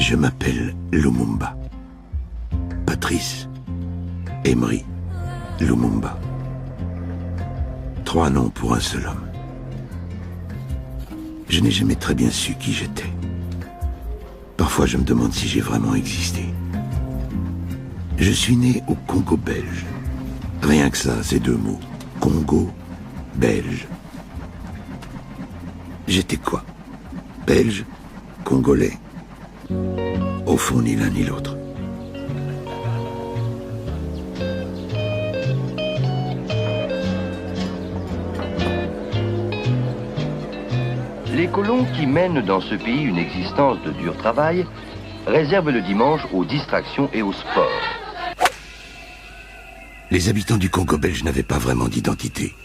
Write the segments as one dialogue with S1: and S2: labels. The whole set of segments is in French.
S1: Je m'appelle Lumumba. Patrice Emery Lumumba. 3 noms pour un seul homme. Je n'ai jamais très bien su qui j'étais. Parfois, je me demande si j'ai vraiment existé. Je suis né au Congo belge. Rien que ça, ces 2 mots. Congo, belge. J'étais quoi? Belge? Congolais? Au fond, ni l'un ni l'autre.
S2: Les colons qui mènent dans ce pays une existence de dur travail réservent le dimanche aux distractions et au sport.
S1: Les habitants du Congo belge n'avaient pas vraiment d'identité,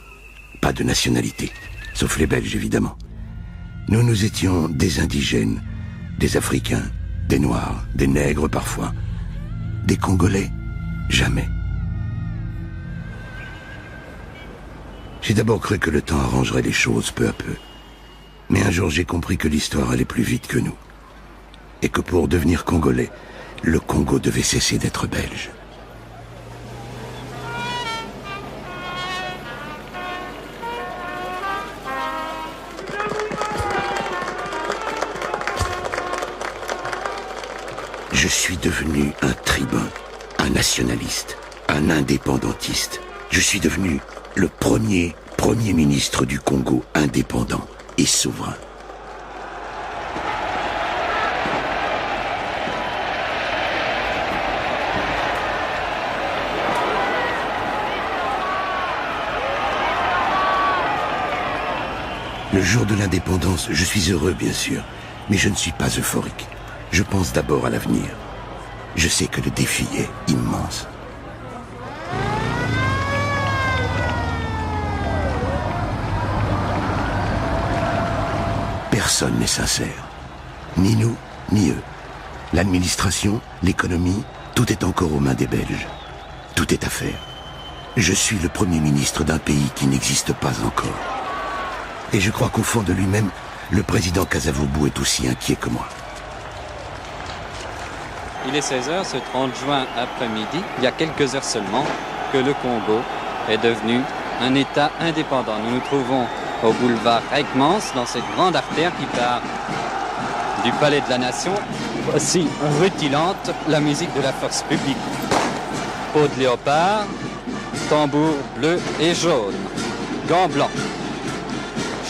S1: pas de nationalité, sauf les Belges évidemment. Nous étions des indigènes, des Africains, des Noirs, des Nègres parfois, des Congolais, jamais. J'ai d'abord cru que le temps arrangerait les choses peu à peu. Mais un jour j'ai compris que l'histoire allait plus vite que nous. Et que pour devenir Congolais, le Congo devait cesser d'être belge. Je suis devenu un tribun, un nationaliste, un indépendantiste. Je suis devenu le premier ministre du Congo indépendant et souverain. Le jour de l'indépendance, je suis heureux bien sûr, mais je ne suis pas euphorique. Je pense d'abord à l'avenir. Je sais que le défi est immense. Personne n'est sincère. Ni nous, ni eux. L'administration, l'économie, tout est encore aux mains des Belges. Tout est à faire. Je suis le Premier ministre d'un pays qui n'existe pas encore. Et je crois qu'au fond de lui-même, le président Kasavubu est aussi inquiet que moi.
S3: Il est 16h, ce 30 juin après-midi, il y a quelques heures seulement, que le Congo est devenu un État indépendant. Nous nous trouvons au boulevard Heckmans, dans cette grande artère qui part du Palais de la Nation. Voici rutilante la musique de la force publique. Peau de léopard, tambour bleu et jaune, gants blancs,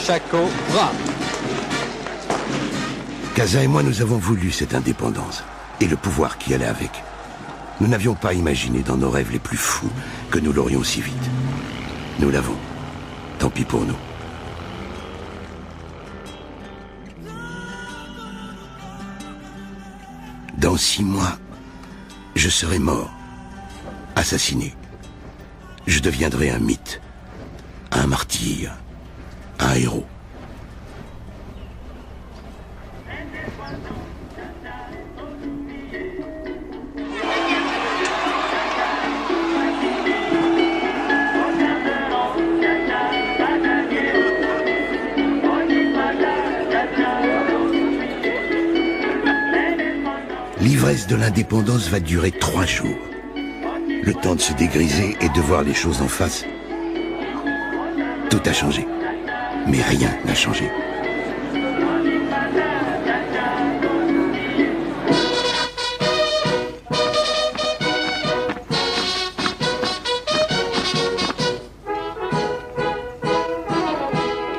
S3: shako brun.
S1: Kaza et moi, nous avons voulu cette indépendance et le pouvoir qui allait avec. Nous n'avions pas imaginé dans nos rêves les plus fous que nous l'aurions si vite. Nous l'avons. Tant pis pour nous. Dans 6 mois, je serai mort, assassiné. Je deviendrai un mythe, un martyr, un héros. L'ivresse de l'indépendance va durer 3 jours. Le temps de se dégriser et de voir les choses en face. Tout a changé. Mais rien n'a changé.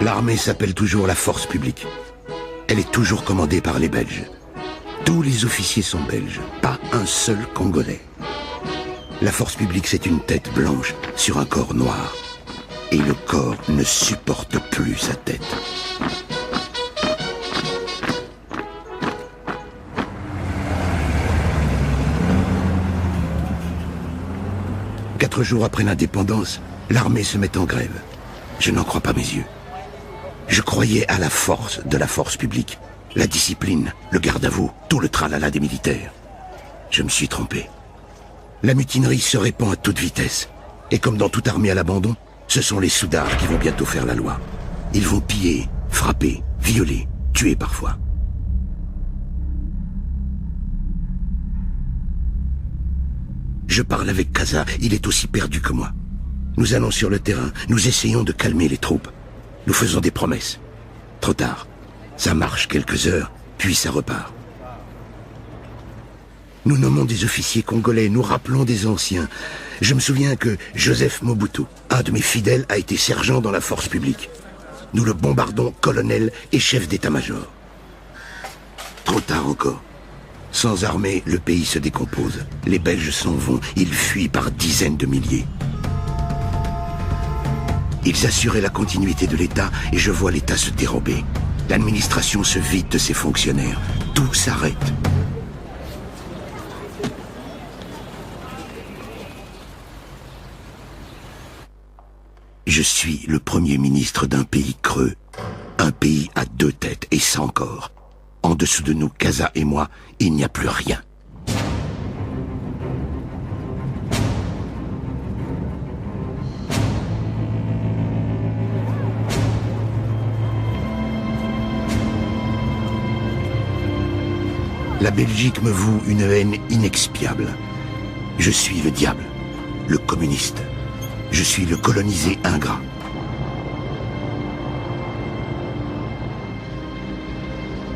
S1: L'armée s'appelle toujours la force publique. Elle est toujours commandée par les Belges. Tous les officiers sont belges, pas un seul Congolais. La force publique, c'est une tête blanche sur un corps noir. Et le corps ne supporte plus sa tête. Quatre jours après l'indépendance, l'armée se met en grève. Je n'en crois pas mes yeux. Je croyais à la force de la force publique. La discipline, le garde-à-vous, tout le tralala des militaires. Je me suis trompé. La mutinerie se répand à toute vitesse. Et comme dans toute armée à l'abandon, ce sont les soudards qui vont bientôt faire la loi. Ils vont piller, frapper, violer, tuer parfois. Je parle avec Kaza, il est aussi perdu que moi. Nous allons sur le terrain, nous essayons de calmer les troupes. Nous faisons des promesses. Trop tard. Ça marche quelques heures, puis ça repart. Nous nommons des officiers congolais, nous rappelons des anciens. Je me souviens que Joseph Mobutu, un de mes fidèles, a été sergent dans la force publique. Nous le bombardons colonel et chef d'état-major. Trop tard encore. Sans armée, le pays se décompose. Les Belges s'en vont, ils fuient par dizaines de milliers. Ils assuraient la continuité de l'État et je vois l'État se dérober. L'administration se vide de ses fonctionnaires. Tout s'arrête. Je suis le premier ministre d'un pays creux, un pays à deux têtes et sans corps. En dessous de nous, Kaza et moi, il n'y a plus rien. La Belgique me voue une haine inexpiable. Je suis le diable, le communiste. Je suis le colonisé ingrat.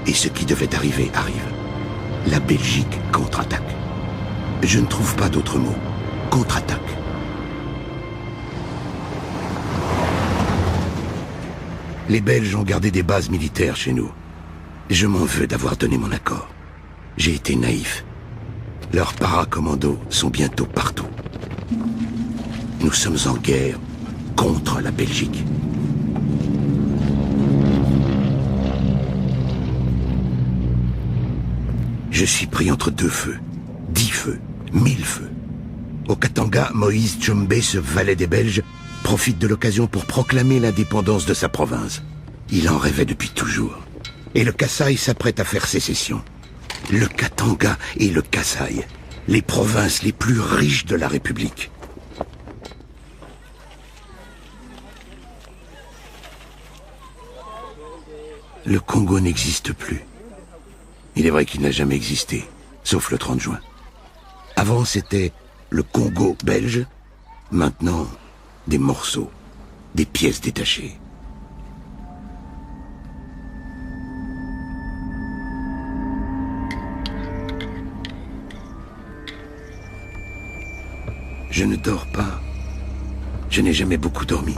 S1: Et ce qui devait arriver arrive. La Belgique contre-attaque. Je ne trouve pas d'autre mot. Contre-attaque. Les Belges ont gardé des bases militaires chez nous. Je m'en veux d'avoir donné mon accord. J'ai été naïf. Leurs paracommandos sont bientôt partout. Nous sommes en guerre contre la Belgique. Je suis pris entre deux feux, 10 feux, 1000 feux. Au Katanga, Moïse Tchombe, ce valet des Belges, profite de l'occasion pour proclamer l'indépendance de sa province. Il en rêvait depuis toujours. Et le Kasaï s'apprête à faire sécession. Le Katanga et le Kasaï, les provinces les plus riches de la République. Le Congo n'existe plus. Il est vrai qu'il n'a jamais existé, sauf le 30 juin. Avant, c'était le Congo belge. Maintenant, des morceaux, des pièces détachées. Je ne dors pas. Je n'ai jamais beaucoup dormi.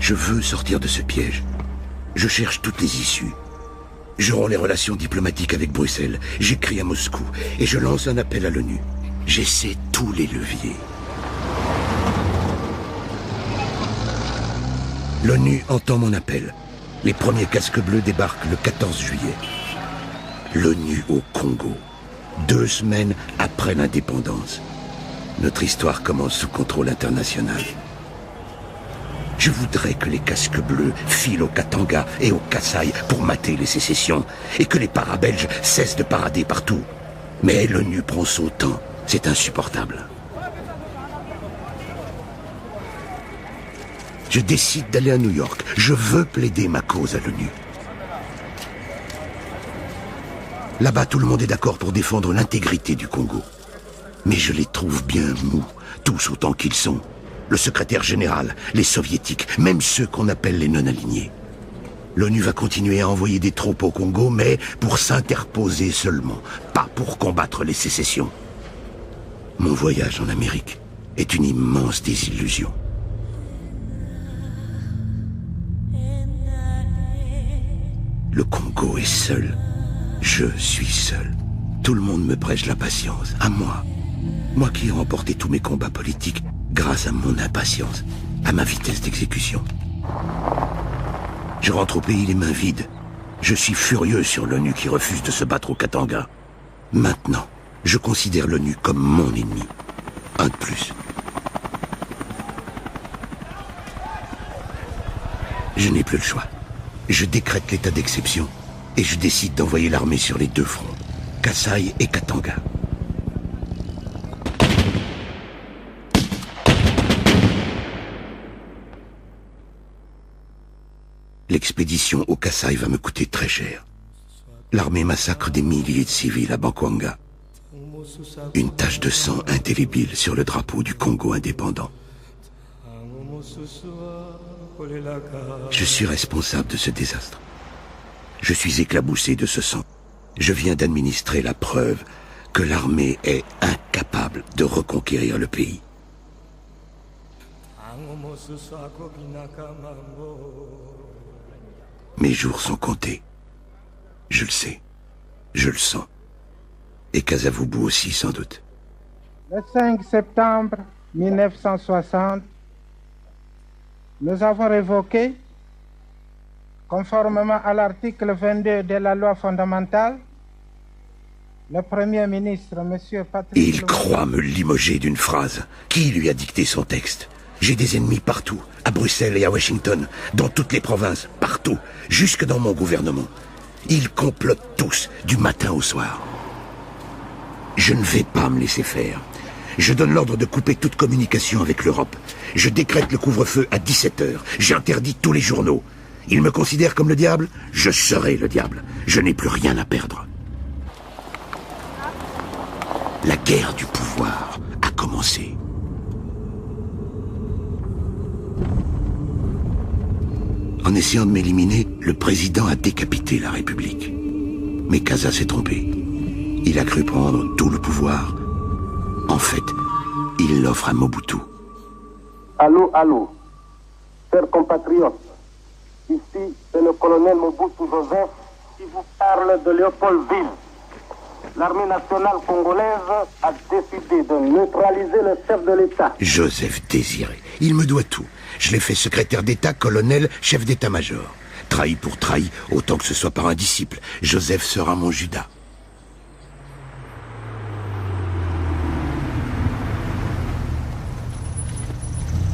S1: Je veux sortir de ce piège. Je cherche toutes les issues. Je romps les relations diplomatiques avec Bruxelles. J'écris à Moscou et je lance un appel à l'ONU. J'essaie tous les leviers. L'ONU entend mon appel. Les premiers casques bleus débarquent le 14 juillet. L'ONU au Congo. 2 semaines après l'indépendance. Notre histoire commence sous contrôle international. Je voudrais que les casques bleus filent au Katanga et au Kasaï pour mater les sécessions et que les para-belges cessent de parader partout. Mais l'ONU prend son temps. C'est insupportable. Je décide d'aller à New York. Je veux plaider ma cause à l'ONU. Là-bas, tout le monde est d'accord pour défendre l'intégrité du Congo. Mais je les trouve bien mous, tous autant qu'ils sont. Le secrétaire général, les soviétiques, même ceux qu'on appelle les non-alignés. L'ONU va continuer à envoyer des troupes au Congo, mais pour s'interposer seulement, pas pour combattre les sécessions. Mon voyage en Amérique est une immense désillusion. Le Congo est seul. Je suis seul. Tout le monde me prêche la patience, à moi. Moi qui ai remporté tous mes combats politiques grâce à mon impatience, à ma vitesse d'exécution. Je rentre au pays les mains vides. Je suis furieux sur l'ONU qui refuse de se battre au Katanga. Maintenant, je considère l'ONU comme mon ennemi. Un de plus. Je n'ai plus le choix. Je décrète l'état d'exception et je décide d'envoyer l'armée sur les 2 fronts, Kasaï et Katanga. L'expédition au Kasaï va me coûter très cher. L'armée massacre des milliers de civils à Bankwanga. Une tache de sang indélébile sur le drapeau du Congo indépendant. Je suis responsable de ce désastre. Je suis éclaboussé de ce sang. Je viens d'administrer la preuve que l'armée est incapable de reconquérir le pays. Mes jours sont comptés. Je le sais. Je le sens. Et Kasavubu aussi, sans doute.
S4: Le 5 septembre 1960, nous avons révoqué, conformément à l'article 22 de la loi fondamentale, le Premier ministre, M. Patrice...
S1: Il croit me limoger d'une phrase. Qui lui a dicté son texte? J'ai des ennemis partout, à Bruxelles et à Washington, dans toutes les provinces, partout, jusque dans mon gouvernement. Ils complotent tous, du matin au soir. Je ne vais pas me laisser faire. Je donne l'ordre de couper toute communication avec l'Europe. Je décrète le couvre-feu à 17h. J'interdis tous les journaux. Ils me considèrent comme le diable. Je serai le diable. Je n'ai plus rien à perdre. La guerre du pouvoir a commencé. En essayant de m'éliminer, le président a décapité la République. Mais Kaza s'est trompé. Il a cru prendre tout le pouvoir. En fait, il l'offre à Mobutu.
S5: Allô, allô, chers compatriotes. Ici, c'est le colonel Mobutu Joseph qui vous parle de Léopoldville. L'armée nationale congolaise a décidé de neutraliser le chef de l'État.
S1: Joseph Désiré. Il me doit tout. Je l'ai fait secrétaire d'État, colonel, chef d'état-major. Trahi pour trahi, autant que ce soit par un disciple. Joseph sera mon Judas.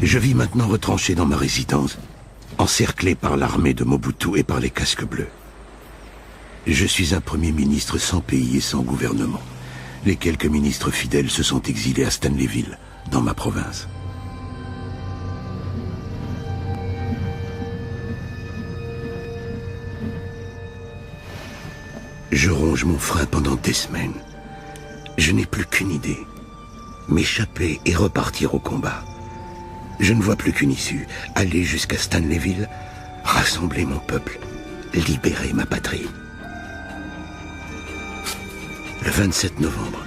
S1: Je vis maintenant retranché dans ma résidence, encerclé par l'armée de Mobutu et par les casques bleus. Je suis un premier ministre sans pays et sans gouvernement. Les quelques ministres fidèles se sont exilés à Stanleyville, dans ma province. Je ronge mon frein pendant des semaines. Je n'ai plus qu'une idée. M'échapper et repartir au combat. Je ne vois plus qu'une issue. Aller jusqu'à Stanleyville, rassembler mon peuple, libérer ma patrie. Le 27 novembre,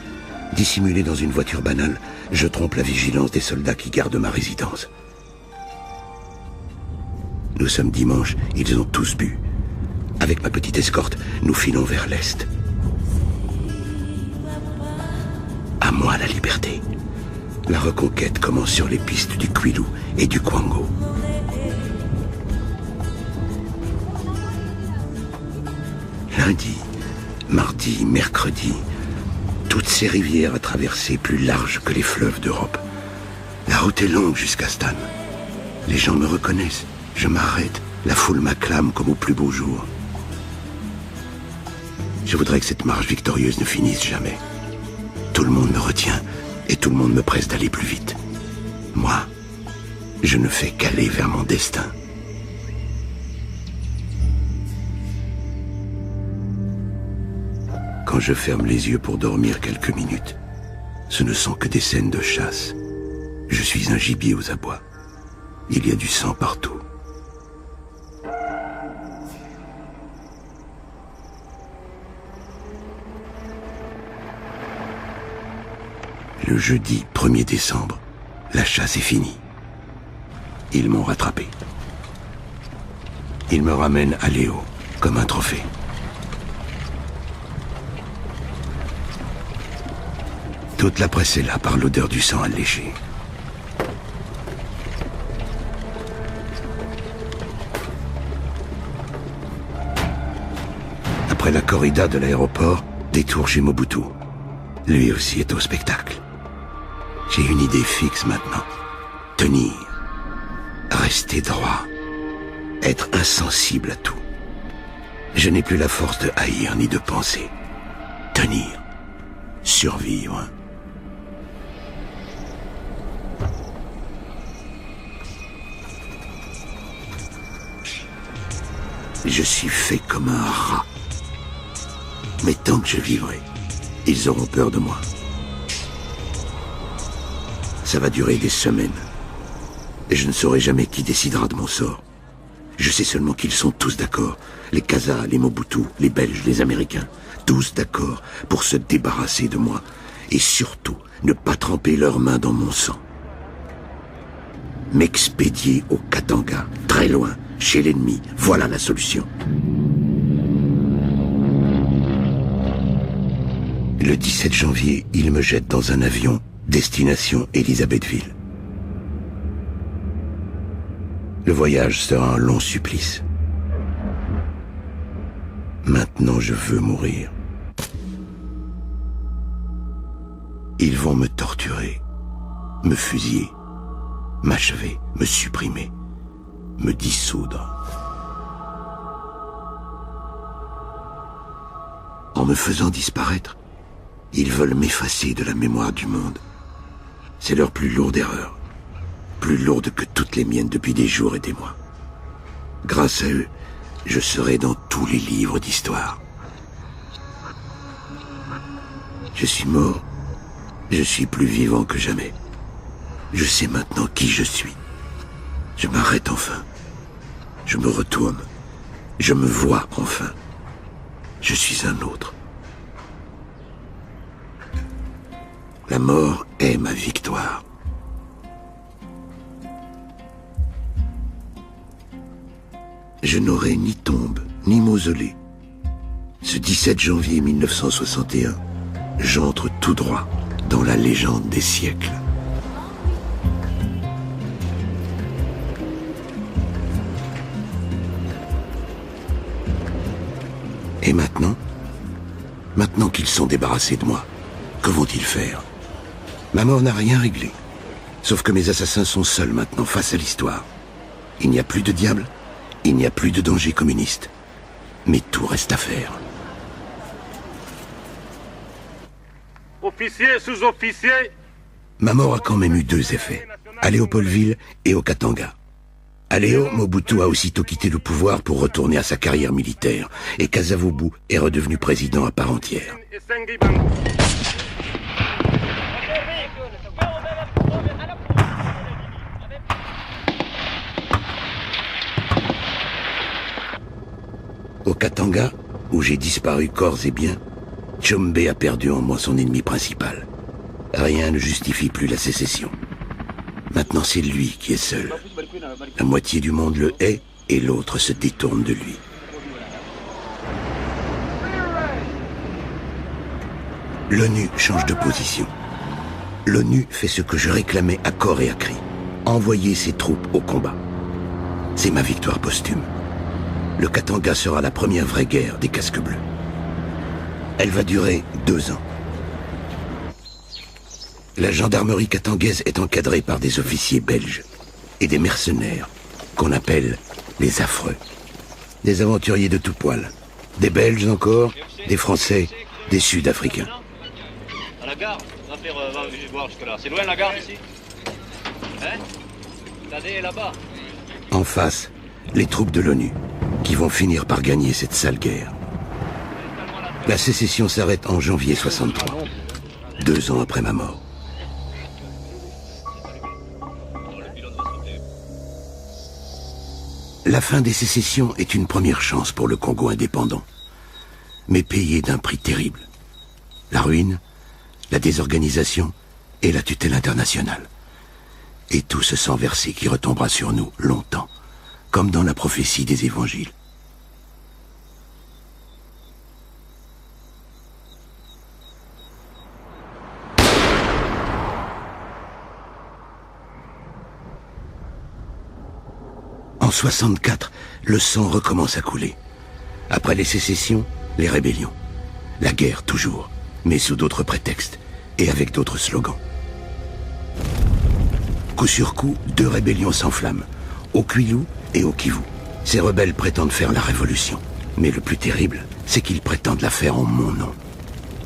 S1: dissimulé dans une voiture banale, je trompe la vigilance des soldats qui gardent ma résidence. Nous sommes dimanche, ils ont tous bu. Avec ma petite escorte, nous filons vers l'est. À moi la liberté. La reconquête commence sur les pistes du Kwilu et du Kwango. Lundi, mardi, mercredi, toutes ces rivières à traverser plus larges que les fleuves d'Europe. La route est longue jusqu'à Stan. Les gens me reconnaissent, je m'arrête, la foule m'acclame comme au plus beau jour. Je voudrais que cette marche victorieuse ne finisse jamais. Tout le monde me retient et tout le monde me presse d'aller plus vite. Moi, je ne fais qu'aller vers mon destin. Quand je ferme les yeux pour dormir quelques minutes, ce ne sont que des scènes de chasse. Je suis un gibier aux abois. Il y a du sang partout. Le jeudi 1er décembre, la chasse est finie. Ils m'ont rattrapé. Ils me ramènent à Léo, comme un trophée. Toute la presse est là par l'odeur du sang alléché. Après la corrida de l'aéroport, détour chez Mobutu. Lui aussi est au spectacle. J'ai une idée fixe maintenant. Tenir. Rester droit. Être insensible à tout. Je n'ai plus la force de haïr ni de penser. Tenir. Survivre. Je suis fait comme un rat. Mais tant que je vivrai, ils auront peur de moi. Ça va durer des semaines. Et je ne saurai jamais qui décidera de mon sort. Je sais seulement qu'ils sont tous d'accord. Les Kazas, les Mobutu, les Belges, les Américains. Tous d'accord pour se débarrasser de moi. Et surtout, ne pas tremper leurs mains dans mon sang. M'expédier au Katanga, très loin, chez l'ennemi. Voilà la solution. Le 17 janvier, il me jette dans un avion, destination Élisabethville. Le voyage sera un long supplice. Maintenant, je veux mourir. Ils vont me torturer, me fusiller, m'achever, me supprimer, me dissoudre. En me faisant disparaître, ils veulent m'effacer de la mémoire du monde. C'est leur plus lourde erreur, plus lourde que toutes les miennes depuis des jours et des mois. Grâce à eux, je serai dans tous les livres d'histoire. Je suis mort, je suis plus vivant que jamais. Je sais maintenant qui je suis. Je m'arrête enfin. Je me retourne. Je me vois enfin. Je suis un autre. La mort est ma victoire. Je n'aurai ni tombe, ni mausolée. Ce 17 janvier 1961, j'entre tout droit dans la légende des siècles. Et maintenant? Maintenant qu'ils sont débarrassés de moi, que vont-ils faire? Ma mort n'a rien réglé. Sauf que mes assassins sont seuls maintenant face à l'histoire. Il n'y a plus de diable, il n'y a plus de danger communiste. Mais tout reste à faire.
S5: Officiers, sous-officiers.
S1: Ma mort a quand même eu deux effets. À Léopoldville et au Katanga. À Léo, Mobutu a aussitôt quitté le pouvoir pour retourner à sa carrière militaire. Et Kasavubu est redevenu président à part entière. Au Katanga, où j'ai disparu corps et biens, Tshombe a perdu en moi son ennemi principal. Rien ne justifie plus la sécession. Maintenant, c'est lui qui est seul. La moitié du monde le hait et l'autre se détourne de lui. L'ONU change de position. L'ONU fait ce que je réclamais à corps et à cri. Envoyer ses troupes au combat. C'est ma victoire posthume. Le Katanga sera la première vraie guerre des casques bleus. Elle va durer 2 ans. La gendarmerie katangaise est encadrée par des officiers belges et des mercenaires qu'on appelle les affreux. Des aventuriers de tout poil. Des Belges encore, des Français, des Sud-Africains.
S6: À la gare, on va faire voir jusque-là. C'est loin la gare ici? Hein? Tadé est là-bas.
S1: En face, les troupes de l'ONU, qui vont finir par gagner cette sale guerre. La sécession s'arrête en janvier 63, 2 ans après ma mort. La fin des sécessions est une première chance pour le Congo indépendant, mais payée d'un prix terrible. La ruine, la désorganisation et la tutelle internationale. Et tout ce sang versé qui retombera sur nous longtemps, comme dans la prophétie des évangiles. En 64, le sang recommence à couler. Après les sécessions, les rébellions. La guerre toujours, mais sous d'autres prétextes et avec d'autres slogans. Coup sur coup, 2 rébellions s'enflamment, au Kwilu et au Kivu. Ces rebelles prétendent faire la révolution. Mais le plus terrible, c'est qu'ils prétendent la faire en mon nom.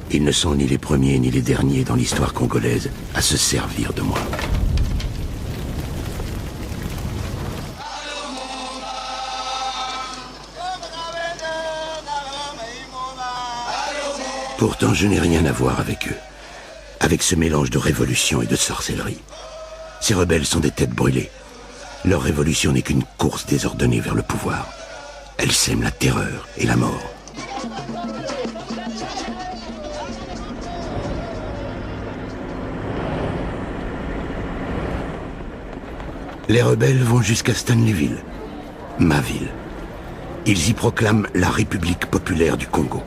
S1: Ils ne sont ni les premiers ni les derniers dans l'histoire congolaise à se servir de moi. Pourtant, je n'ai rien à voir avec eux, avec ce mélange de révolution et de sorcellerie. Ces rebelles sont des têtes brûlées. Leur révolution n'est qu'une course désordonnée vers le pouvoir. Elle sème la terreur et la mort. Les rebelles vont jusqu'à Stanleyville, ma ville. Ils y proclament la République populaire du Congo.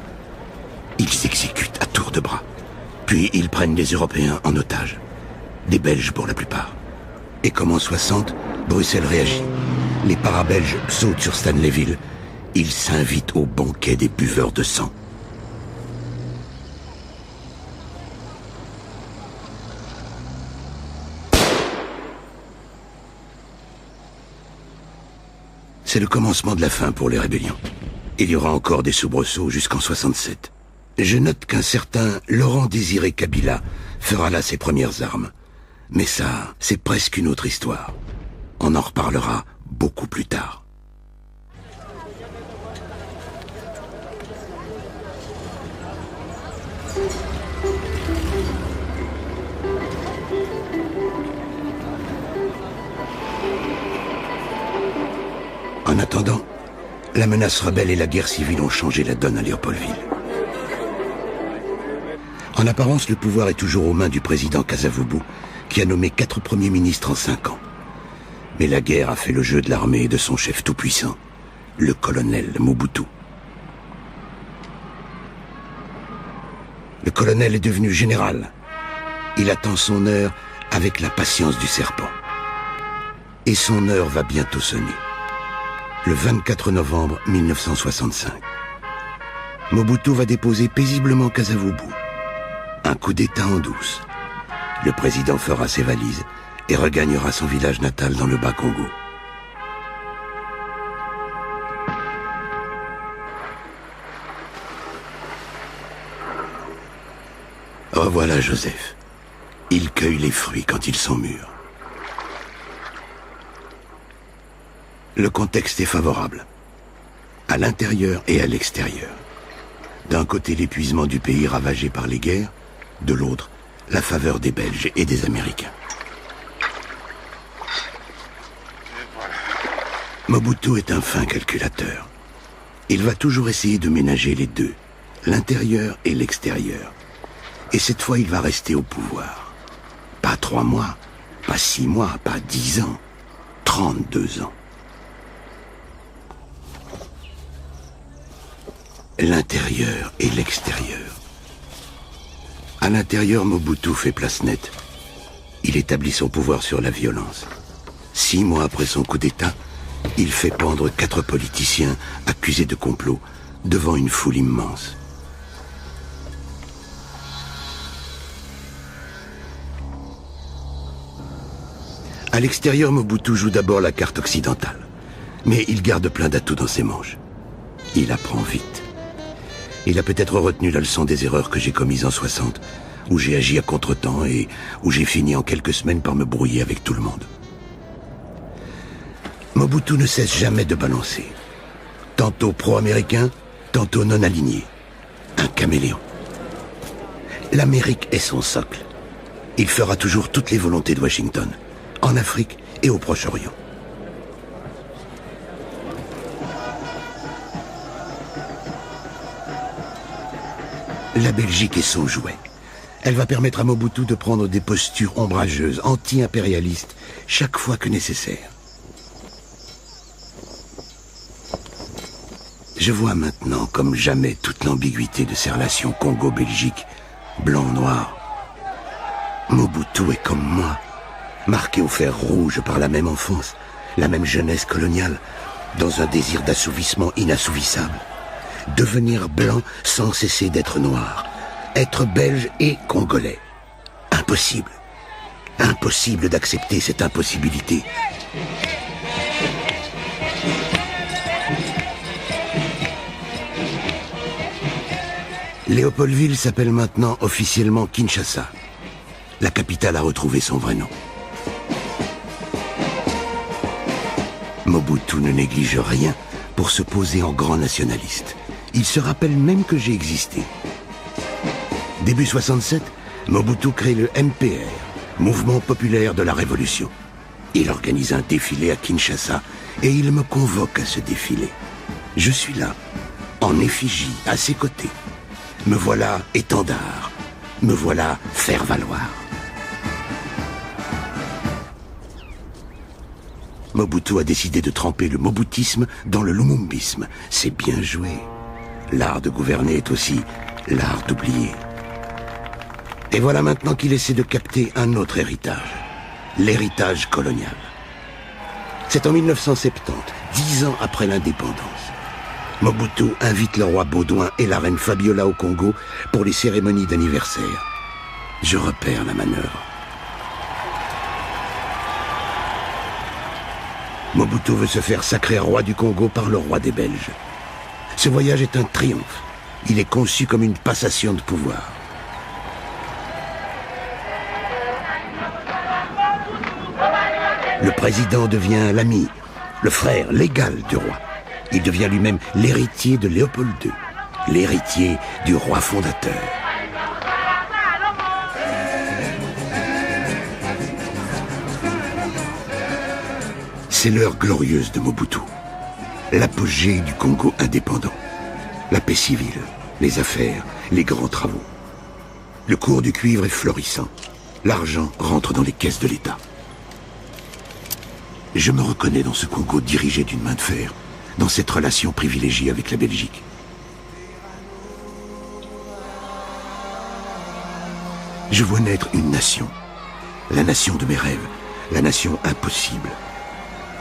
S1: Ils exécutent à tour de bras. Puis ils prennent les Européens en otage. Des Belges pour la plupart. Et comme en 60, Bruxelles réagit. Les para-belges sautent sur Stanleyville. Ils s'invitent au banquet des buveurs de sang. C'est le commencement de la fin pour les rébellions. Il y aura encore des soubresauts jusqu'en 67. Je note qu'un certain Laurent-Désiré Kabila fera là ses premières armes. Mais ça, c'est presque une autre histoire. On en reparlera beaucoup plus tard. En attendant, la menace rebelle et la guerre civile ont changé la donne à Léopoldville. En apparence, le pouvoir est toujours aux mains du président Kasavubu, qui a nommé 4 premiers ministres en 5 ans. Mais la guerre a fait le jeu de l'armée et de son chef tout-puissant, le colonel Mobutu. Le colonel est devenu général. Il attend son heure avec la patience du serpent. Et son heure va bientôt sonner. Le 24 novembre 1965. Mobutu va déposer paisiblement Kasavubu. Un coup d'État en douce. Le président fera ses valises et regagnera son village natal dans le Bas-Congo. Revoilà Joseph. Il cueille les fruits quand ils sont mûrs. Le contexte est favorable, à l'intérieur et à l'extérieur. D'un côté, l'épuisement du pays ravagé par les guerres, de l'autre, la faveur des Belges et des Américains. Mobutu est un fin calculateur. Il va toujours essayer de ménager les deux, l'intérieur et l'extérieur. Et cette fois, il va rester au pouvoir. Pas 3 mois, pas 6 mois, pas 10 ans, 32 ans. L'intérieur et l'extérieur. À l'intérieur, Mobutu fait place nette. Il établit son pouvoir sur la violence. 6 mois après son coup d'État, il fait pendre 4 politiciens accusés de complot devant une foule immense. À l'extérieur, Mobutu joue d'abord la carte occidentale. Mais il garde plein d'atouts dans ses manches. Il apprend vite. Il a peut-être retenu la leçon des erreurs que j'ai commises en 60, où j'ai agi à contre-temps et où j'ai fini en quelques semaines par me brouiller avec tout le monde. Mobutu ne cesse jamais de balancer. Tantôt pro-américain, tantôt non-aligné. Un caméléon. L'Amérique est son socle. Il fera toujours toutes les volontés de Washington, en Afrique et au Proche-Orient. La Belgique est son jouet. Elle va permettre à Mobutu de prendre des postures ombrageuses, anti-impérialistes, chaque fois que nécessaire. Je vois maintenant comme jamais toute l'ambiguïté de ces relations Congo-Belgique, blanc-noir. Mobutu est comme moi, marqué au fer rouge par la même enfance, la même jeunesse coloniale, dans un désir d'assouvissement inassouvissable. Devenir blanc sans cesser d'être noir. Être belge et congolais. Impossible. Impossible d'accepter cette impossibilité. Léopoldville s'appelle maintenant officiellement Kinshasa. La capitale a retrouvé son vrai nom. Mobutu ne néglige rien pour se poser en grand nationaliste. Il se rappelle même que j'ai existé. Début 67, Mobutu crée le MPR, mouvement populaire de la Révolution. Il organise un défilé à Kinshasa et il me convoque à ce défilé. Je suis là, en effigie, à ses côtés. Me voilà étendard, me voilà faire valoir. Mobutu a décidé de tremper le moboutisme dans le lumumbisme. C'est bien joué. L'art de gouverner est aussi l'art d'oublier. Et voilà maintenant qu'il essaie de capter un autre héritage, l'héritage colonial. C'est en 1970, 10 ans après l'indépendance. Mobutu invite le roi Baudouin et la reine Fabiola au Congo pour les cérémonies d'anniversaire. Je repère la manœuvre. Mobutu veut se faire sacrer roi du Congo par le roi des Belges. Ce voyage est un triomphe. Il est conçu comme une passation de pouvoir. Le président devient l'ami, le frère légal du roi. Il devient lui-même l'héritier de Léopold II, l'héritier du roi fondateur. C'est l'heure glorieuse de Mobutu, l'apogée du Congo indépendant, la paix civile, les affaires, les grands travaux. Le cours du cuivre est florissant, l'argent rentre dans les caisses de l'État. Je me reconnais dans ce Congo dirigé d'une main de fer, dans cette relation privilégiée avec la Belgique. Je vois naître une nation, la nation de mes rêves, la nation impossible.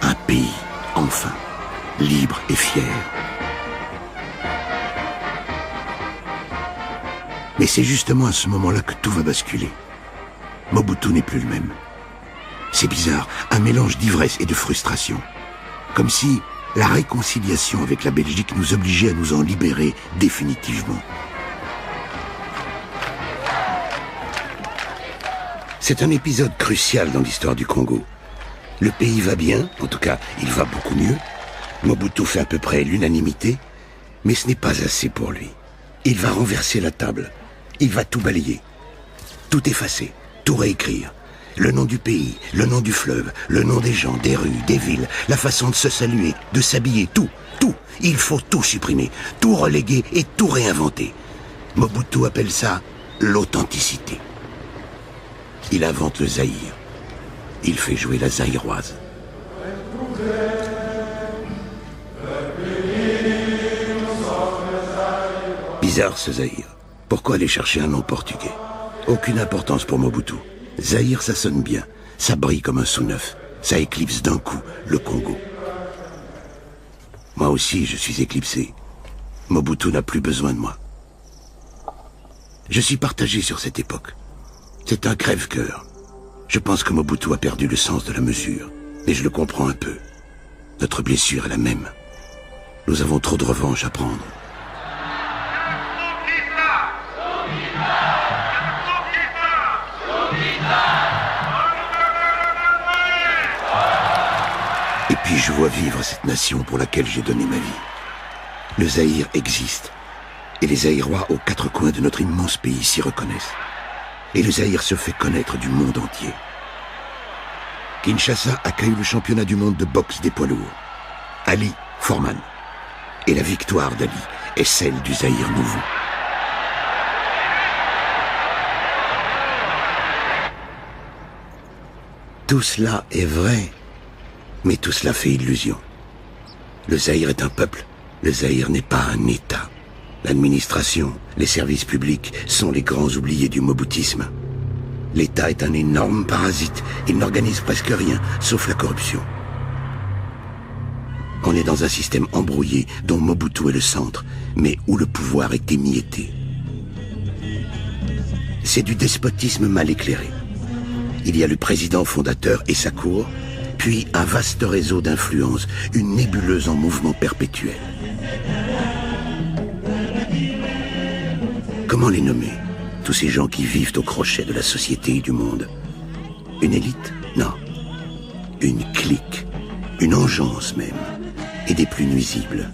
S1: Un pays, enfin, libre et fier. Mais c'est justement à ce moment-là que tout va basculer. Mobutu n'est plus le même. C'est bizarre, un mélange d'ivresse et de frustration. Comme si la réconciliation avec la Belgique nous obligeait à nous en libérer définitivement. C'est un épisode crucial dans l'histoire du Congo. Le pays va bien, en tout cas, il va beaucoup mieux. Mobutu fait à peu près l'unanimité, mais ce n'est pas assez pour lui. Il va renverser la table. Il va tout balayer. Tout effacer, tout réécrire. Le nom du pays, le nom du fleuve, le nom des gens, des rues, des villes, la façon de se saluer, de s'habiller, tout. Il faut tout supprimer, tout reléguer et tout réinventer. Mobutu appelle ça l'authenticité. Il invente le Zaïre. Il fait jouer la zaïroise. Bizarre ce Zaïre. Pourquoi aller chercher un nom portugais? Aucune importance pour Mobutu. Zaïre, ça sonne bien. Ça brille comme un sous-neuf. Ça éclipse d'un coup le Congo. Moi aussi, je suis éclipsé. Mobutu n'a plus besoin de moi. Je suis partagé sur cette époque. C'est un crève-cœur. Je pense que Mobutu a perdu le sens de la mesure, mais je le comprends un peu. Notre blessure est la même. Nous avons trop de revanche à prendre. Et puis je vois vivre cette nation pour laquelle j'ai donné ma vie. Le Zaïre existe, et les Zaïrois aux quatre coins de notre immense pays s'y reconnaissent. Et le Zaïre se fait connaître du monde entier. Kinshasa accueille le championnat du monde de boxe des poids lourds. Ali Foreman. Et la victoire d'Ali est celle du Zaïre nouveau. Tout cela est vrai, mais tout cela fait illusion. Le Zaïre est un peuple, le Zaïre n'est pas un État. L'administration, les services publics sont les grands oubliés du moboutisme. L'État est un énorme parasite. Il n'organise presque rien, sauf la corruption. On est dans un système embrouillé dont Mobutu est le centre, mais où le pouvoir est émietté. C'est du despotisme mal éclairé. Il y a le président fondateur et sa cour, puis un vaste réseau d'influence, une nébuleuse en mouvement perpétuel. Comment les nommer, tous ces gens qui vivent au crochet de la société et du monde? Une élite? Non. Une clique, une engeance même, et des plus nuisibles.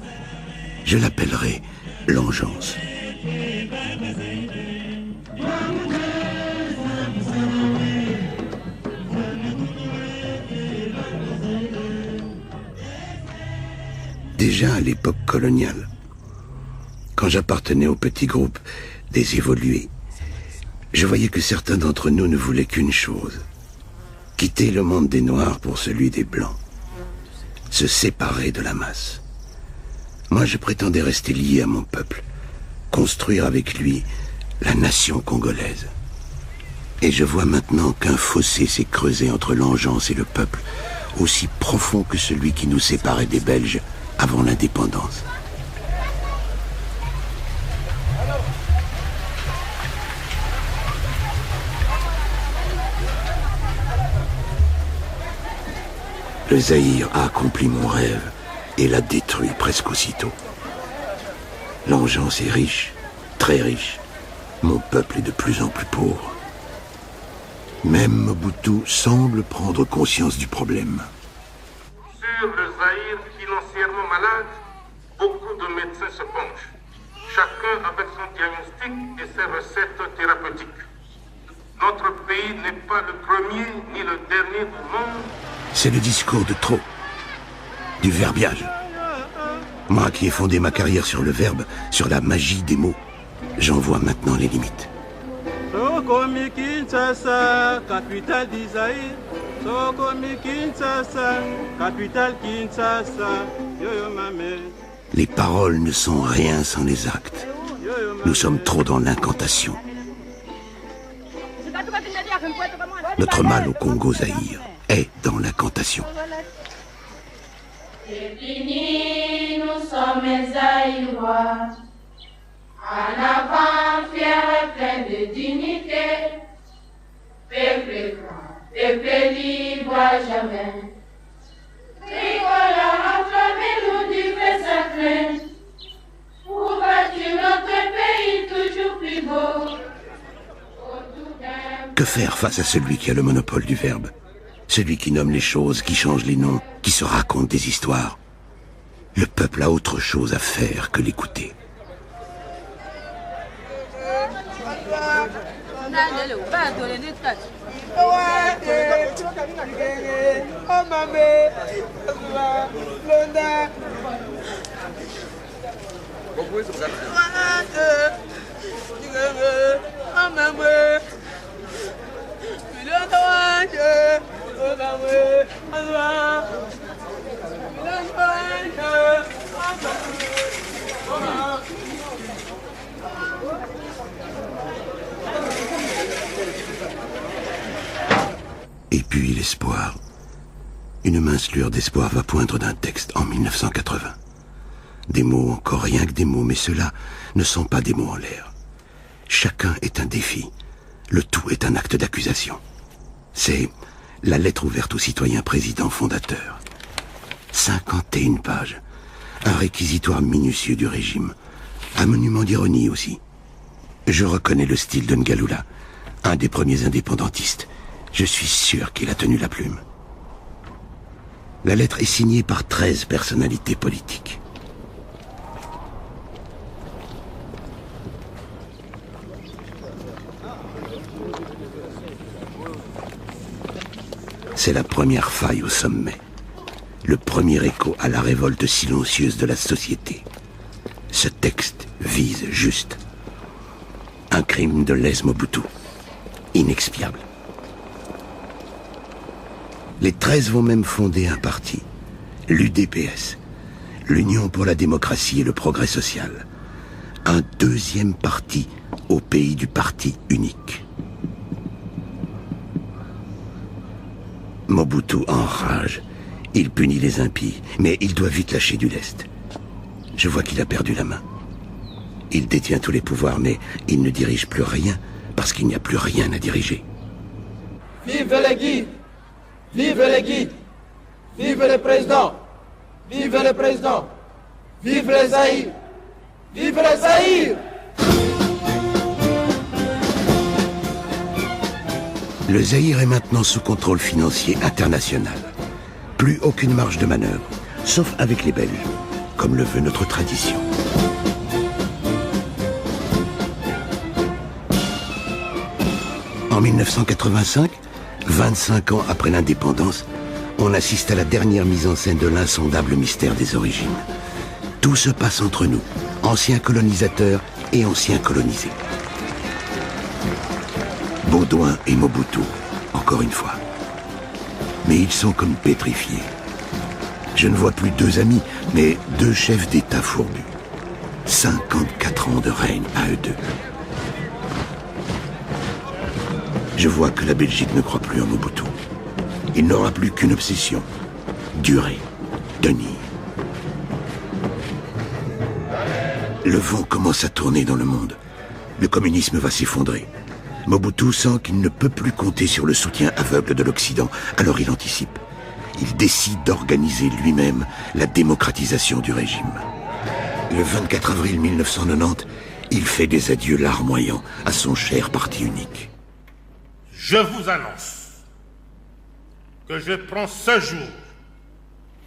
S1: Je l'appellerai l'engeance. déjà à l'époque coloniale. Quand j'appartenais au petit groupe des évolués, je voyais que certains d'entre nous ne voulaient qu'une chose: quitter le monde des Noirs pour celui des Blancs, se séparer de la masse. Moi, je prétendais rester lié à mon peuple, construire avec lui la nation congolaise. Et je vois maintenant qu'un fossé s'est creusé entre l'Engeance et le peuple, aussi profond que celui qui nous séparait des Belges avant l'indépendance. Le Zaïre a accompli mon rêve et l'a détruit presque aussitôt. L'Engeance est riche, très riche. Mon peuple est de plus en plus pauvre. Même Mobutu semble prendre conscience du problème.
S7: Sur le Zaïre financièrement malade, beaucoup de médecins se penchent, chacun avec son diagnostic et ses recettes thérapeutiques. Notre pays n'est pas le premier ni le dernier du monde.
S1: C'est le discours de trop, du verbiage. Moi qui ai fondé ma carrière sur le verbe, sur la magie des mots, j'en vois maintenant les limites.
S8: Sokomi Kinshasa, capitale du Zaïre. Sokomi Kinshasa, capitale Kinshasa. Yo mamé.
S1: Les paroles ne sont rien sans les actes. Nous sommes trop dans l'incantation. Notre mal au Congo-Zaïre est dans l'incantation.
S9: C'est fini, nous sommes Zaïrois. En avant, fier et plein de dignité. Peuple grand, peuple libre à jamais. Tricolore enflammé, nous du feu sacré. Pour bâtir notre pays toujours plus beau.
S1: Que faire face à celui qui a le monopole du verbe? Celui qui nomme les choses, qui change les noms, qui se raconte des histoires. Le peuple a autre chose à faire que l'écouter. Et puis l'espoir. Une mince lueur d'espoir va poindre d'un texte en 1980. Des mots, encore rien que des mots, mais ceux-là ne sont pas des mots en l'air. Chacun est un défi. Le tout est un acte d'accusation. C'est la lettre ouverte au citoyen président fondateur. 51 pages. Un réquisitoire minutieux du régime. Un monument d'ironie aussi. Je reconnais le style de Ngaloula, un des premiers indépendantistes. Je suis sûr qu'il a tenu la plume. La lettre est signée par 13 personnalités politiques. C'est la première faille au sommet. Le premier écho à la révolte silencieuse de la société. Ce texte vise juste un crime de lèse Mobutu, inexpiable. Les 13 vont même fonder un parti, l'UDPS, l'Union pour la démocratie et le progrès social. Un deuxième parti au pays du parti unique. Mobutu enrage. Il punit les impies, mais il doit vite lâcher du lest. Je vois qu'il a perdu la main. Il détient tous les pouvoirs, mais il ne dirige plus rien, parce qu'il n'y a plus rien à diriger.
S10: Vive les guides! Vive les guides! Vive le président! Vive le président! Vive les Zaïre! Vive les Zaïre!
S1: Le Zaïre est maintenant sous contrôle financier international. Plus aucune marge de manœuvre, sauf avec les Belges, comme le veut notre tradition. En 1985, 25 ans après l'indépendance, on assiste à la dernière mise en scène de l'insondable mystère des origines. Tout se passe entre nous, anciens colonisateurs et anciens colonisés. Baudouin et Mobutu, encore une fois. Mais ils sont comme pétrifiés. Je ne vois plus deux amis, mais deux chefs d'État fourbus. 54 ans de règne à eux deux. Je vois que la Belgique ne croit plus en Mobutu. Il n'aura plus qu'une obsession. Durer, tenir. Le vent commence à tourner dans le monde. Le communisme va s'effondrer. Mobutu sent qu'il ne peut plus compter sur le soutien aveugle de l'Occident, alors il anticipe. Il décide d'organiser lui-même la démocratisation du régime. Le 24 avril 1990, il fait des adieux larmoyants à son cher parti unique.
S7: Je vous annonce que je prends ce jour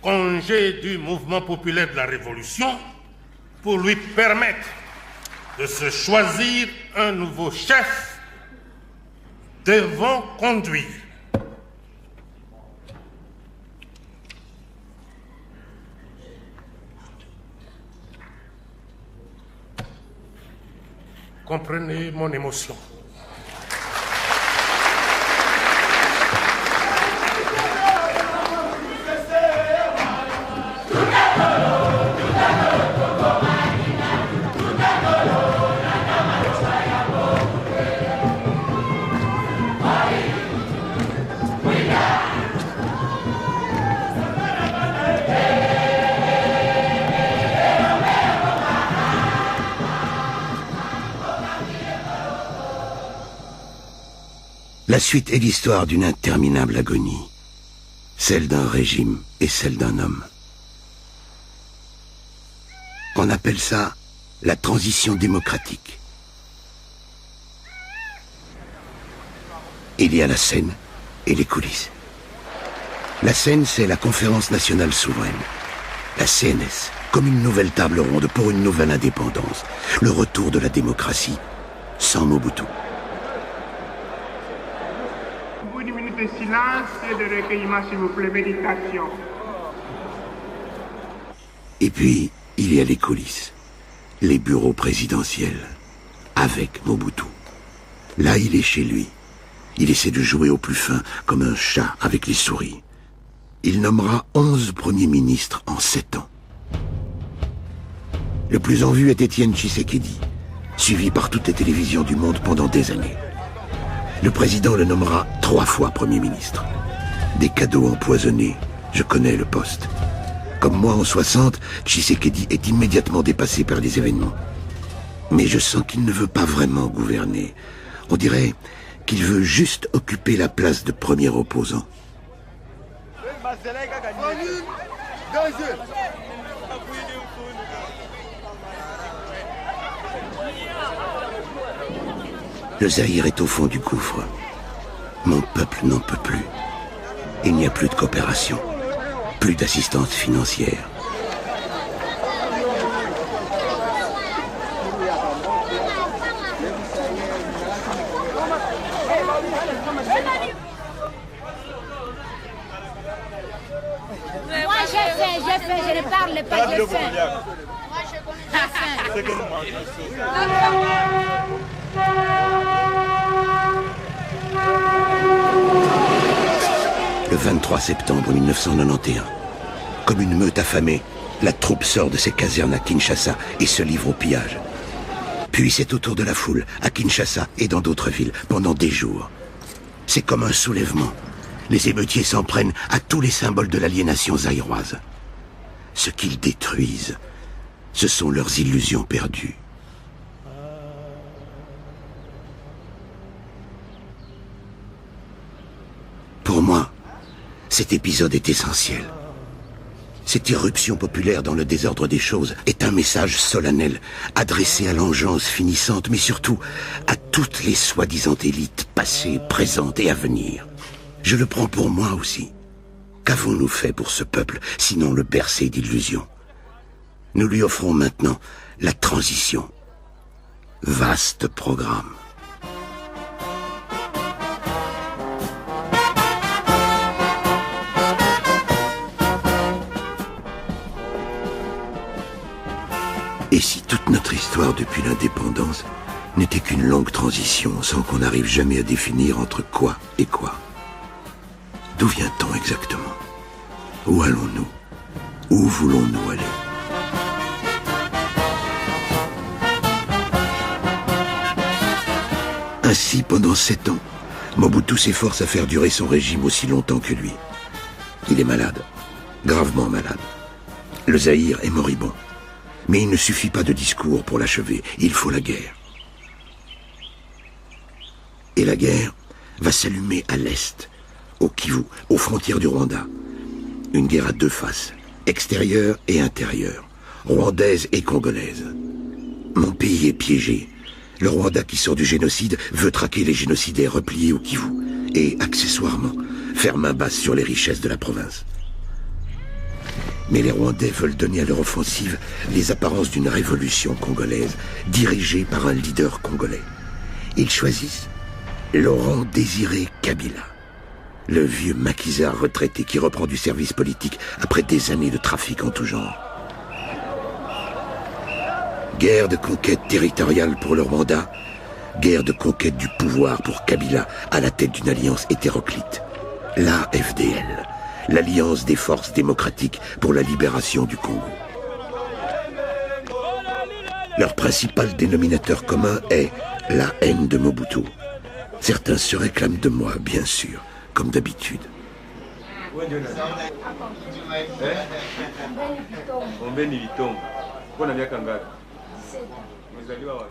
S7: congé du mouvement populaire de la Révolution pour lui permettre de se choisir un nouveau chef devant conduire. Comprenez mon émotion.
S1: La suite est l'histoire d'une interminable agonie, celle d'un régime et celle d'un homme. On appelle ça la transition démocratique. Il y a la scène et les coulisses. La scène, c'est la Conférence nationale souveraine, la CNS, comme une nouvelle table ronde pour une nouvelle indépendance, le retour de la démocratie sans Mobutu.
S11: Une minute de silence et de recueillement, s'il vous plaît, méditation.
S1: Et puis, il y a les coulisses, les bureaux présidentiels, avec Mobutu. Là, il est chez lui. Il essaie de jouer au plus fin, comme un chat avec les souris. Il nommera 11 premiers ministres en 7 ans. Le plus en vue est Étienne Tshisekedi, suivi par toutes les télévisions du monde pendant des années. Le président le nommera 3 fois Premier ministre. Des cadeaux empoisonnés, je connais le poste. Comme moi en 60, Tshisekedi est immédiatement dépassé par les événements. Mais je sens qu'il ne veut pas vraiment gouverner. On dirait qu'il veut juste occuper la place de premier opposant. Le Zaïre est au fond du gouffre. Mon peuple n'en peut plus. Il n'y a plus de coopération, plus d'assistance financière.
S9: Moi j'ai faim, je ne parle pas, j'ai faim. Moi j'ai faim.
S1: Le 23 septembre 1991, comme une meute affamée, la troupe sort de ses casernes à Kinshasa et se livre au pillage. Puis c'est au tour de la foule, à Kinshasa et dans d'autres villes, pendant des jours. C'est comme un soulèvement. Les émeutiers s'en prennent à tous les symboles de l'aliénation zaïroise. Ce qu'ils détruisent, ce sont leurs illusions perdues. Pour moi, cet épisode est essentiel. Cette irruption populaire dans le désordre des choses est un message solennel, adressé à l'engeance finissante, mais surtout à toutes les soi-disant élites passées, présentes et à venir. Je le prends pour moi aussi. Qu'avons-nous fait pour ce peuple, sinon le bercer d'illusions? Nous lui offrons maintenant la transition. Vaste programme. Notre histoire depuis l'indépendance n'était qu'une longue transition sans qu'on n'arrive jamais à définir entre quoi et quoi. D'où vient-on exactement? Où allons-nous? Où voulons-nous aller? Ainsi, pendant 7 ans, Mobutu s'efforce à faire durer son régime aussi longtemps que lui. Il est malade, gravement malade. Le Zaïre est moribond. Mais il ne suffit pas de discours pour l'achever, il faut la guerre. Et la guerre va s'allumer à l'est, au Kivu, aux frontières du Rwanda. Une guerre à 2 faces, extérieure et intérieure, rwandaise et congolaise. Mon pays est piégé. Le Rwanda qui sort du génocide veut traquer les génocidaires repliés au Kivu et, accessoirement, faire main basse sur les richesses de la province. Mais les Rwandais veulent donner à leur offensive les apparences d'une révolution congolaise, dirigée par un leader congolais. Ils choisissent Laurent Désiré Kabila, le vieux maquisard retraité qui reprend du service politique après des années de trafic en tout genre. Guerre de conquête territoriale pour le Rwanda, guerre de conquête du pouvoir pour Kabila à la tête d'une alliance hétéroclite, l'AFDL, l'Alliance des forces démocratiques pour la libération du Congo. Leur principal dénominateur commun est la haine de Mobutu. Certains se réclament de moi, bien sûr, comme d'habitude.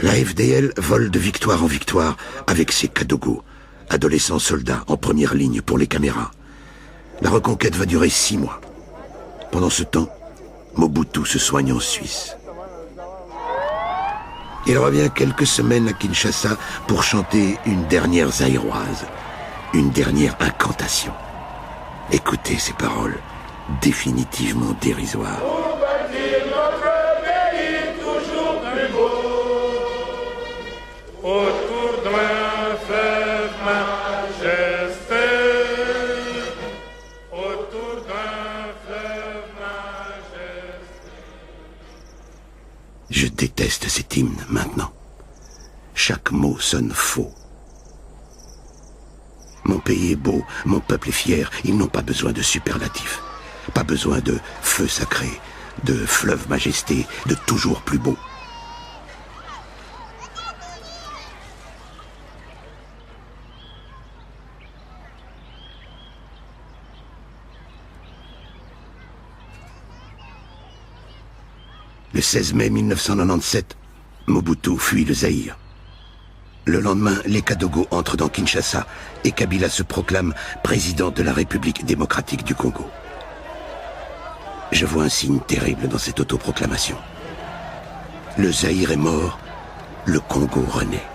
S1: La FDL vole de victoire en victoire avec ses Kadogo, adolescents soldats en première ligne pour les caméras. La reconquête va durer 6 mois. Pendant ce temps, Mobutu se soigne en Suisse. Il revient quelques semaines à Kinshasa pour chanter une dernière zaïroise, une dernière incantation. Écoutez ces paroles, définitivement dérisoires.
S11: Autour d'un fleuve majesté, autour d'un fleuve majesté.
S1: Je déteste cet hymne maintenant. Chaque mot sonne faux. Mon pays est beau, mon peuple est fier, ils n'ont pas besoin de superlatifs. Pas besoin de feu sacré, de fleuve majesté, de toujours plus beau. Le 16 mai 1997, Mobutu fuit le Zaïre. Le lendemain, les Kadogo entrent dans Kinshasa et Kabila se proclame président de la République démocratique du Congo. Je vois un signe terrible dans cette autoproclamation. Le Zaïre est mort, le Congo renaît.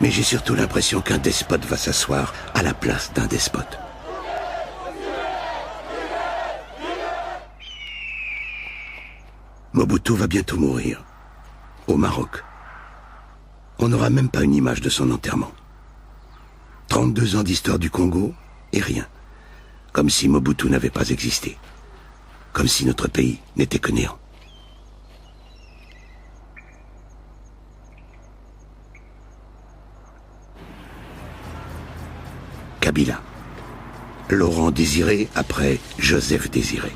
S1: Mais j'ai surtout l'impression qu'un despote va s'asseoir à la place d'un despote. Mobutu va bientôt mourir, au Maroc. On n'aura même pas une image de son enterrement. 32 ans d'histoire du Congo et rien. Comme si Mobutu n'avait pas existé. Comme si notre pays n'était que néant. Kabila. Laurent Désiré après Joseph Désiré.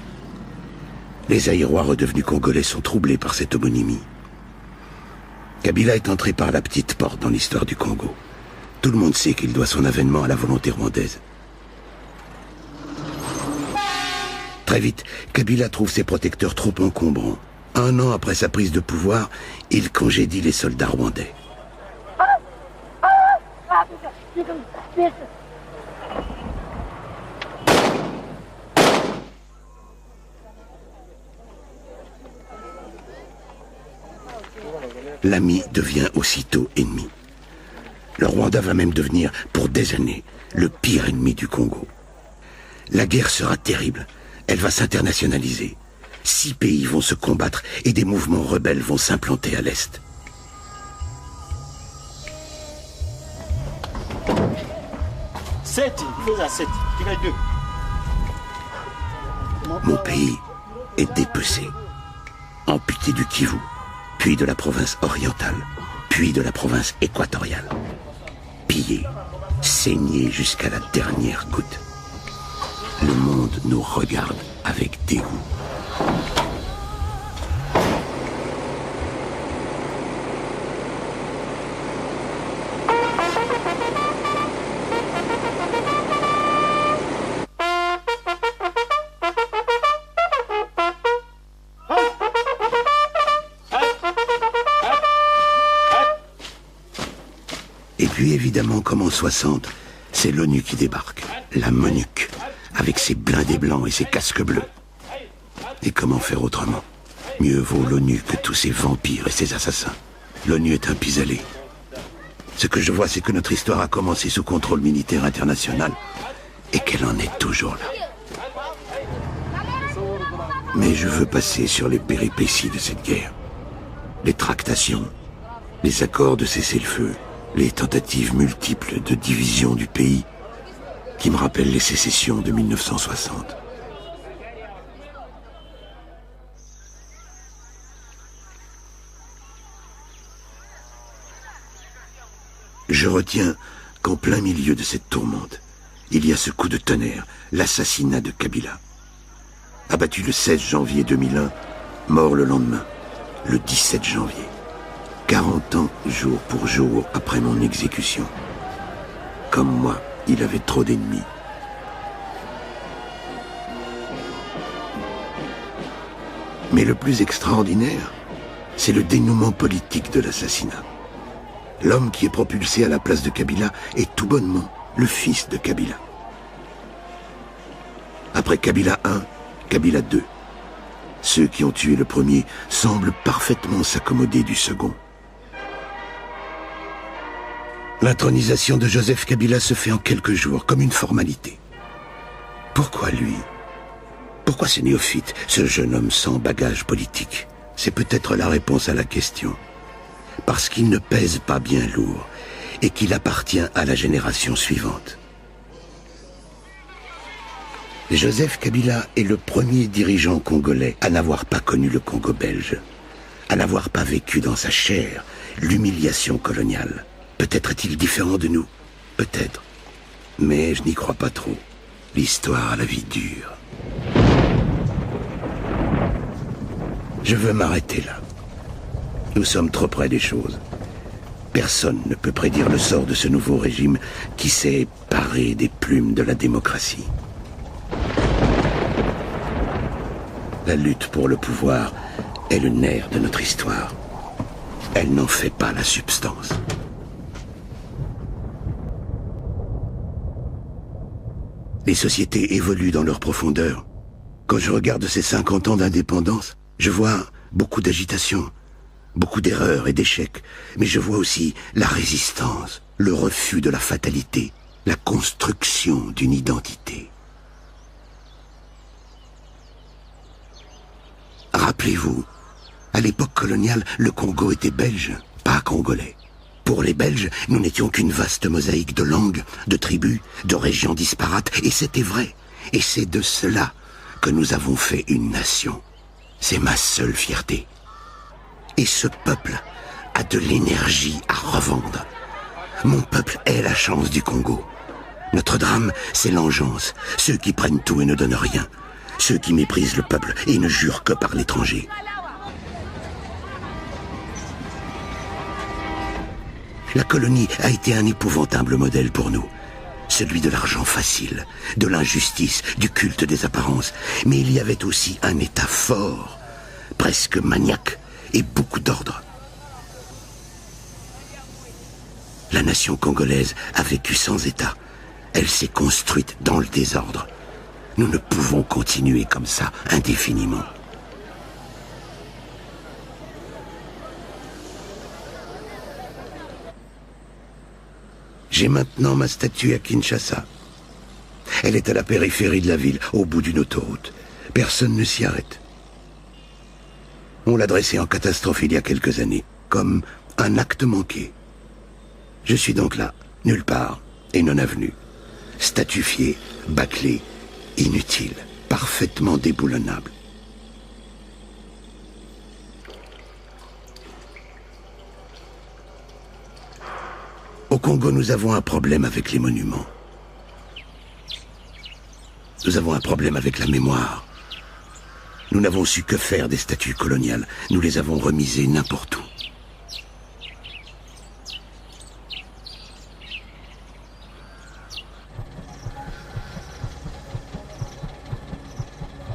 S1: Les Zaïrois redevenus congolais sont troublés par cette homonymie. Kabila est entré par la petite porte dans l'histoire du Congo. Tout le monde sait qu'il doit son avènement à la volonté rwandaise. Très vite, Kabila trouve ses protecteurs trop encombrants. 1 an après sa prise de pouvoir, il congédie les soldats rwandais. L'ami devient aussitôt ennemi. Le Rwanda va même devenir, pour des années, le pire ennemi du Congo. La guerre sera terrible. Elle va s'internationaliser. 6 pays vont se combattre et des mouvements rebelles vont s'implanter à l'Est. Mon pays est dépecé, amputé du Kivu, puis de la province orientale, puis de la province équatoriale. Pillés, saignés jusqu'à la dernière goutte. Le monde nous regarde avec dégoût. Et puis évidemment, comme en 60, c'est l'ONU qui débarque, la MONUC, avec ses blindés blancs et ses casques bleus. Et comment faire autrement? Mieux vaut l'ONU que tous ces vampires et ces assassins. L'ONU est un pis-aller. Ce que je vois, c'est que notre histoire a commencé sous contrôle militaire international et qu'elle en est toujours là. Mais je veux passer sur les péripéties de cette guerre. Les tractations, les accords de cessez-le-feu, les tentatives multiples de division du pays qui me rappellent les sécessions de 1960. Je retiens qu'en plein milieu de cette tourmente, il y a ce coup de tonnerre, l'assassinat de Kabila. Abattu le 16 janvier 2001, mort le lendemain, le 17 janvier. 40 ans, jour pour jour, après mon exécution. Comme moi, il avait trop d'ennemis. Mais le plus extraordinaire, c'est le dénouement politique de l'assassinat. L'homme qui est propulsé à la place de Kabila est tout bonnement le fils de Kabila. Après Kabila 1, Kabila 2. Ceux qui ont tué le premier semblent parfaitement s'accommoder du second. L'intronisation de Joseph Kabila se fait en quelques jours, comme une formalité. Pourquoi lui? Pourquoi ce néophyte, ce jeune homme sans bagage politique? C'est peut-être la réponse à la question. Parce qu'il ne pèse pas bien lourd et qu'il appartient à la génération suivante. Joseph Kabila est le premier dirigeant congolais à n'avoir pas connu le Congo belge, à n'avoir pas vécu dans sa chair l'humiliation coloniale. Peut-être est-il différent de nous, peut-être, mais je n'y crois pas trop. L'histoire a la vie dure. Je veux m'arrêter là. Nous sommes trop près des choses. Personne ne peut prédire le sort de ce nouveau régime qui s'est paré des plumes de la démocratie. La lutte pour le pouvoir est le nerf de notre histoire. Elle n'en fait pas la substance. Les sociétés évoluent dans leur profondeur. Quand je regarde ces 50 ans d'indépendance, je vois beaucoup d'agitation, beaucoup d'erreurs et d'échecs, mais je vois aussi la résistance, le refus de la fatalité, la construction d'une identité. Rappelez-vous, à l'époque coloniale, le Congo était belge, pas congolais. Pour les Belges, nous n'étions qu'une vaste mosaïque de langues, de tribus, de régions disparates, et c'était vrai. Et c'est de cela que nous avons fait une nation. C'est ma seule fierté. Et ce peuple a de l'énergie à revendre. Mon peuple est la chance du Congo. Notre drame, c'est l'engeance, ceux qui prennent tout et ne donnent rien, ceux qui méprisent le peuple et ne jurent que par l'étranger. La colonie a été un épouvantable modèle pour nous. Celui de l'argent facile, de l'injustice, du culte des apparences. Mais il y avait aussi un État fort, presque maniaque, et beaucoup d'ordre. La nation congolaise a vécu sans État. Elle s'est construite dans le désordre. Nous ne pouvons continuer comme ça indéfiniment. J'ai maintenant ma statue à Kinshasa. Elle est à la périphérie de la ville, au bout d'une autoroute. Personne ne s'y arrête. On l'a dressée en catastrophe il y a quelques années, comme un acte manqué. Je suis donc là, nulle part et non avenu. Statufié, bâclé, inutile, parfaitement déboulonnable. Congo, nous avons un problème avec les monuments. Nous avons un problème avec la mémoire. Nous n'avons su que faire des statues coloniales. Nous les avons remisées n'importe où.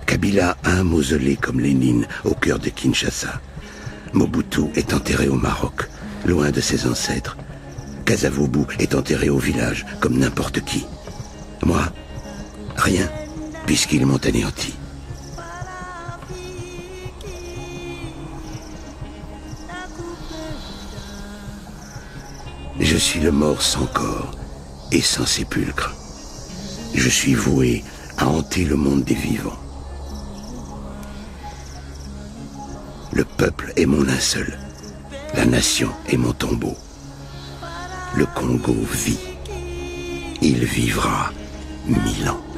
S1: Kabila a un mausolée comme Lénine au cœur de Kinshasa. Mobutu est enterré au Maroc, loin de ses ancêtres. Kasavubu est enterré au village, comme n'importe qui. Moi, rien, puisqu'ils m'ont anéanti. Je suis le mort sans corps et sans sépulcre. Je suis voué à hanter le monde des vivants. Le peuple est mon linceul, la nation est mon tombeau. Le Congo vit, il vivra 1000 ans.